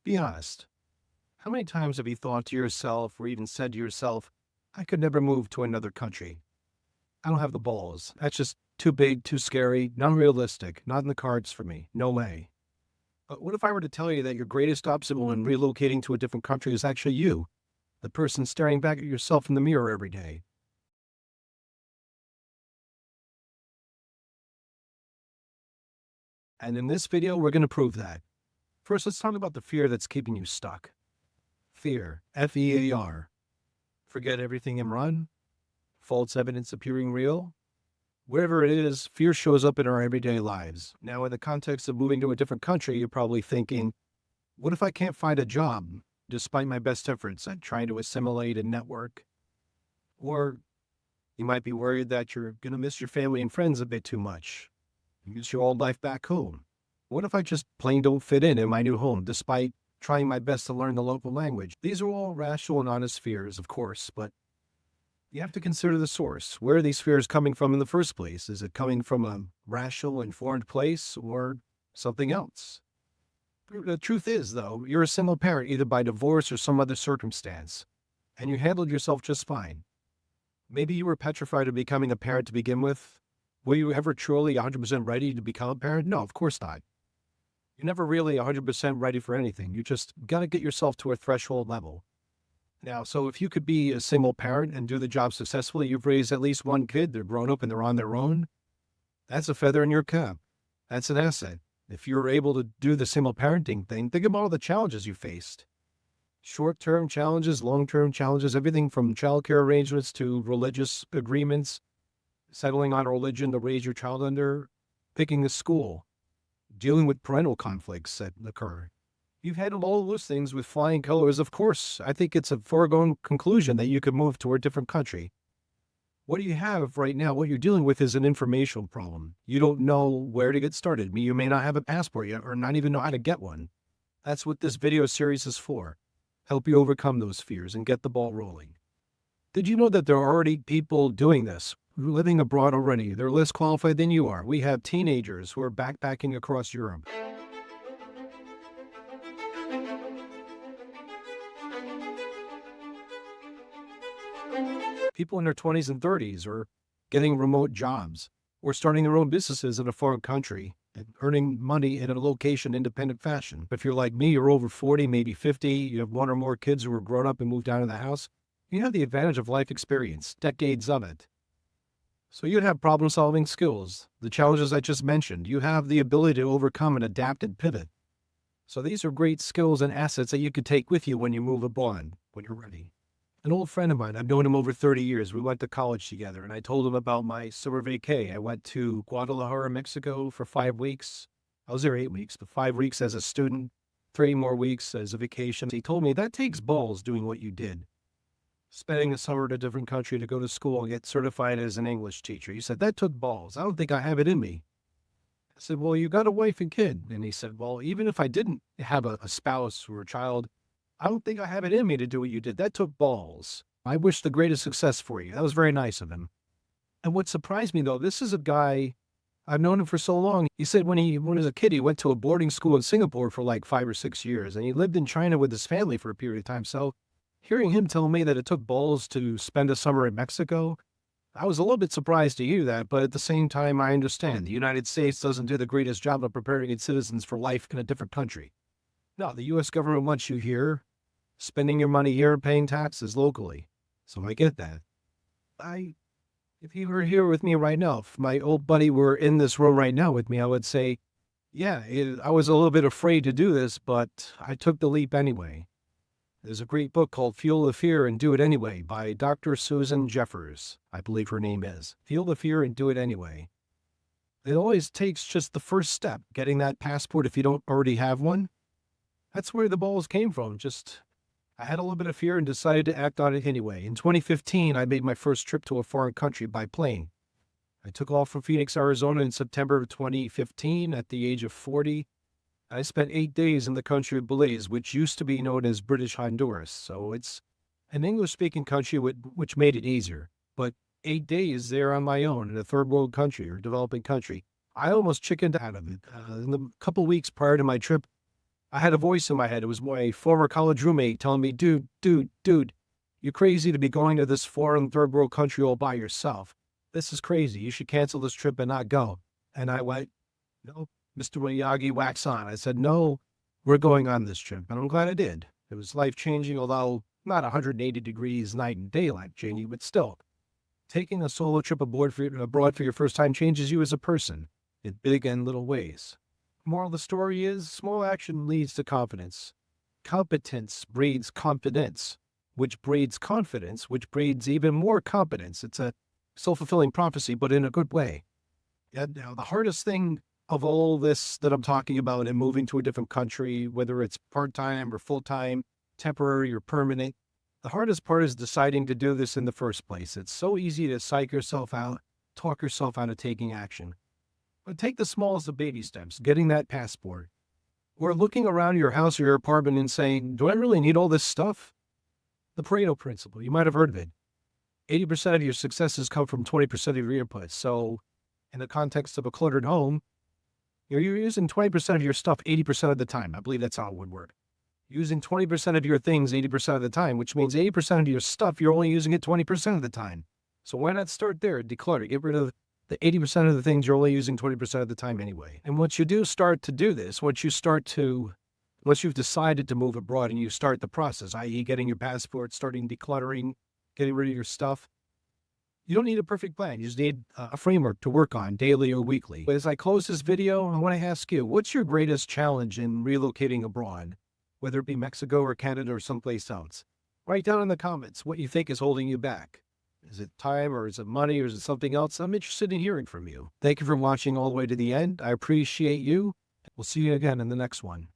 Be honest. How many times have you thought to yourself or even said to yourself, I could never move to another country. I don't have the balls. That's just too big, too scary, not realistic, not in the cards for me. No way. But what if I were to tell you that your greatest obstacle in relocating to a different country is actually you, the person staring back at yourself in the mirror every day? And in this video, we're going to prove that. First, let's talk about the fear that's keeping you stuck. Fear, F-E-A-R. Forget everything and run? False evidence appearing real? Wherever it is, fear shows up in our everyday lives. Now, in the context of moving to a different country, you're probably thinking, what if I can't find a job despite my best efforts at trying to assimilate and network? Or you might be worried that you're going to miss your family and friends a bit too much. You miss your old life back home. What if I just plain don't fit in my new home despite trying my best to learn the local language? These are all rational and honest fears, of course, but you have to consider the source. Where are these fears coming from in the first place? Is it coming from a rational, informed place or something else? The truth is, though, you're a single parent either by divorce or some other circumstance, and you handled yourself just fine. Maybe you were petrified of becoming a parent to begin with. Were you ever truly 100% ready to become a parent? No, of course not. You're never really 100% ready for anything. You just got to get yourself to a threshold level. Now, so if you could be a single parent and do the job successfully, you've raised at least one kid, they're grown up and they're on their own. That's a feather in your cap. That's an asset. If you're able to do the single parenting thing, think about all the challenges you faced. Short-term challenges, long-term challenges, everything from childcare arrangements to religious agreements, settling on a religion to raise your child under, picking a school, dealing with parental conflicts that occur. You've handled all of those things with flying colors. Of course, I think it's a foregone conclusion that you could move to a different country. What you have right now, what you're dealing with is an informational problem. You don't know where to get started. You may not have a passport yet or not even know how to get one. That's what this video series is for. Help you overcome those fears and get the ball rolling. Did you know that there are already people doing this, living abroad already? They're less qualified than you are. We have teenagers who are backpacking across Europe. People in their 20s and 30s are getting remote jobs or starting their own businesses in a foreign country and earning money in a location independent fashion. If you're like me, you're over 40, maybe 50, you have one or more kids who are grown up and moved out of the house, you have the advantage of life experience, decades of it. So you'd have problem solving skills, the challenges I just mentioned. You have the ability to overcome and adapt and pivot. So these are great skills and assets that you could take with you when you move abroad, when you're ready. An old friend of mine, I've known him over 30 years. We went to college together, and I told him about my summer vacay. I went to Guadalajara, Mexico for 5 weeks. I was there 8 weeks, but 5 weeks as a student, 3 more weeks as a vacation. He told me that takes balls doing what you did. Spending the summer in a different country to go to school and get certified as an English teacher. He said, that took balls. I don't think I have it in me. I said, well, you got a wife and kid. And he said, well, even if I didn't have a spouse or a child, I don't think I have it in me to do what you did. That took balls. I wish the greatest success for you. That was very nice of him. And what surprised me, though, this is a guy, I've known him for so long. He said when he was a kid, he went to a boarding school in Singapore for like 5 or 6 years, and he lived in China with his family for a period of time. So hearing him tell me that it took balls to spend a summer in Mexico, I was a little bit surprised to hear that, but at the same time, I understand. The United States doesn't do the greatest job of preparing its citizens for life in a different country. No, the U.S. government wants you here, spending your money here and paying taxes locally. So I get that. If he were here with me right now, if my old buddy were in this room right now with me, I would say, yeah, I was a little bit afraid to do this, but I took the leap anyway. There's a great book called Feel the Fear and Do It Anyway by Dr. Susan Jeffers, I believe her name is. Feel the fear and do it anyway. It always takes just the first step, getting that passport if you don't already have one. That's where the balls came from. I had a little bit of fear and decided to act on it anyway. In 2015, I made my first trip to a foreign country by plane. I took off from Phoenix, Arizona in September of 2015 at the age of 40. I spent 8 days in the country of Belize, which used to be known as British Honduras. So it's an English-speaking country which made it easier. But 8 days there on my own in a third world country or developing country, I almost chickened out of it. In the couple weeks prior to my trip, I had a voice in my head. It was my former college roommate telling me, dude, you're crazy to be going to this foreign third world country all by yourself. This is crazy. You should cancel this trip and not go. And I went, no, Mr. Miyagi, wax on. I said, no, we're going on this trip. And I'm glad I did. It was life-changing, although not 180 degrees night and day life-changing, but still. Taking a solo trip abroad for your first time changes you as a person in big and little ways. Moral of the story is small action leads to confidence. Competence breeds confidence, which breeds confidence, which breeds even more competence. It's a self-fulfilling prophecy, but in a good way. And now the hardest thing of all this that I'm talking about and moving to a different country, whether it's part-time or full-time, temporary or permanent, the hardest part is deciding to do this in the first place. It's so easy to psych yourself out, talk yourself out of taking action. But take the smallest of baby steps, getting that passport, or looking around your house or your apartment and saying, do I really need all this stuff? The Pareto principle, you might have heard of it. 80% of your successes come from 20% of your inputs. So in the context of a cluttered home, you're using 20% of your stuff 80% of the time. I believe that's how it would work. Using 20% of your things 80% of the time, which means 80% of your stuff, you're only using it 20% of the time. So why not start there? Declutter. Get rid of the 80% of the things you're only using 20% of the time anyway. And once you do start to do this, once you've decided to move abroad and you start the process, i.e. getting your passport, starting decluttering, getting rid of your stuff, you don't need a perfect plan. You just need a framework to work on daily or weekly. But as I close this video, I want to ask you, what's your greatest challenge in relocating abroad, whether it be Mexico or Canada or someplace else? Write down in the comments what you think is holding you back. Is it time, or is it money, or is it something else? I'm interested in hearing from you. Thank you for watching all the way to the end. I appreciate you. We'll see you again in the next one.